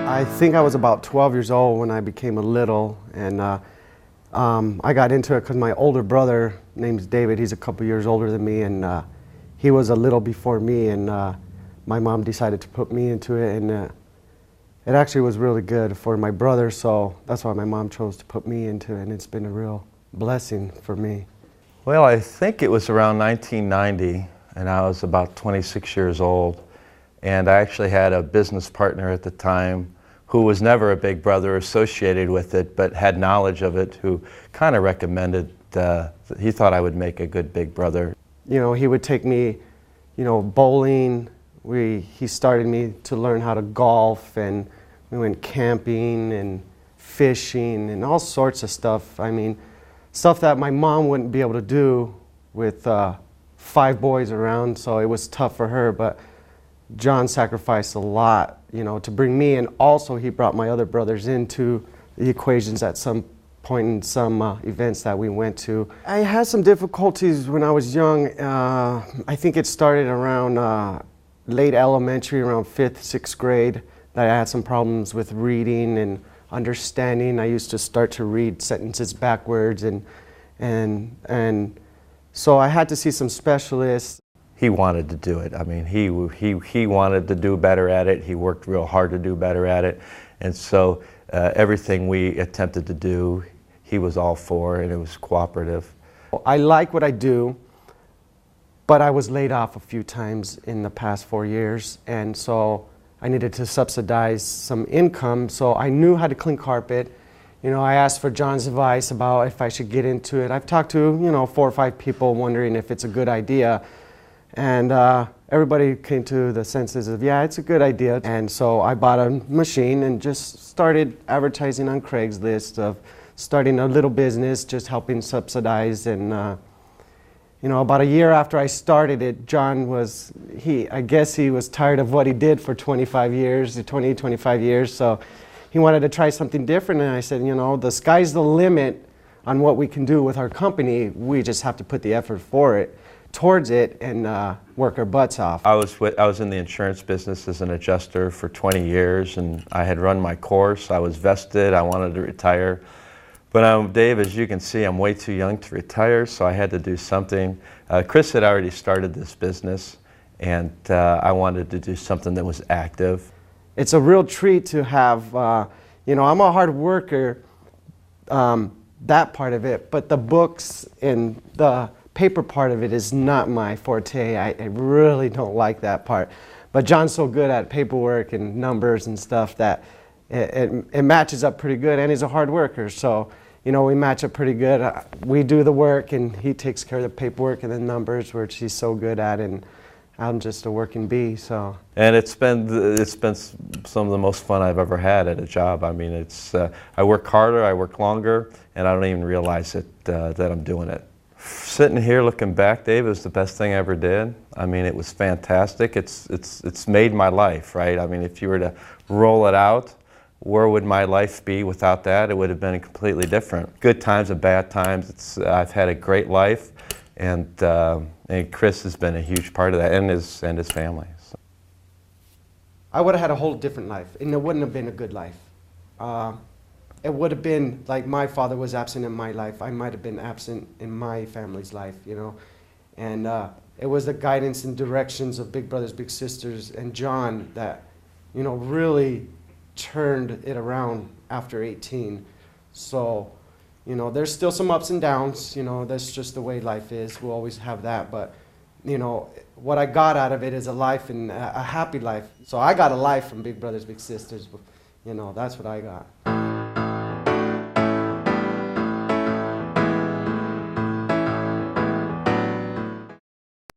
I think I was about 12 years old when I became a little, and I got into it because my older brother, name's David, he's a couple years older than me, and he was a little before me, and my mom decided to put me into it, and it actually was really good for my brother, so that's why my mom chose to put me into it, and it's been a real blessing for me. Well, I think it was around 1990, and I was about 26 years old, and I actually had a business partner at the time who was never a big brother associated with it, but had knowledge of it, who kind of recommended, he thought I would make a good big brother. You know, he would take me, you know, bowling. He started me to learn how to golf, and we went camping and fishing and all sorts of stuff. I mean, stuff that my mom wouldn't be able to do with 5 boys around, so it was tough for her, but John sacrificed a lot, you know, to bring me, and also he brought my other brothers into the equations at some point in some events that we went to. I had some difficulties when I was young. I think it started around late elementary, around 5th, 6th grade, that I had some problems with reading and understanding. I used to start to read sentences backwards, and so I had to see some specialists. He wanted to do it. I mean, he wanted to do better at it. He worked real hard to do better at it. And so everything we attempted to do, he was all for, and it was cooperative. I like what I do, but I was laid off a few times in the past 4 years, and so I needed to subsidize some income, so I knew how to clean carpet. You know, I asked for John's advice about if I should get into it. I've talked to, you know, 4 or 5 people wondering if it's a good idea. And everybody came to the senses of, yeah, it's a good idea. And so I bought a machine and just started advertising on Craigslist, of starting a little business, just helping subsidize. And you know, about a year after I started it, John was, I guess he was tired of what he did for 25 years, 25 years. So he wanted to try something different. And I said, you know, the sky's the limit on what we can do with our company. We just have to put the effort towards it and work our butts off. I was in the insurance business as an adjuster for 20 years, and I had run my course. I was vested. I wanted to retire. But Dave, as you can see, I'm way too young to retire, so I had to do something. Chris had already started this business, and I wanted to do something that was active. It's a real treat to have, you know, I'm a hard worker, that part of it, but the books and the paper part of it is not my forte. I really don't like that part. But John's so good at paperwork and numbers and stuff that it matches up pretty good, and he's a hard worker. So, you know, we match up pretty good. We do the work, and he takes care of the paperwork and the numbers, which he's so good at, and I'm just a working bee, so. And it's been some of the most fun I've ever had at a job. I mean, I work harder, I work longer, and I don't even realize that I'm doing it. Sitting here looking back, Dave, it was the best thing I ever did. I mean, it was fantastic. It's made my life, right? I mean, if you were to roll it out, where would my life be without that? It would have been completely different. Good times and bad times. I've had a great life, and Chris has been a huge part of that, and his family. So. I would have had a whole different life, and it wouldn't have been a good life. It would have been like my father was absent in my life. I might have been absent in my family's life, you know. And it was the guidance and directions of Big Brothers Big Sisters and John that, you know, really turned it around after 18. So, you know, there's still some ups and downs. You know, that's just the way life is. We'll always have that. But, you know, what I got out of it is a life, and a happy life. So I got a life from Big Brothers Big Sisters. You know, that's what I got.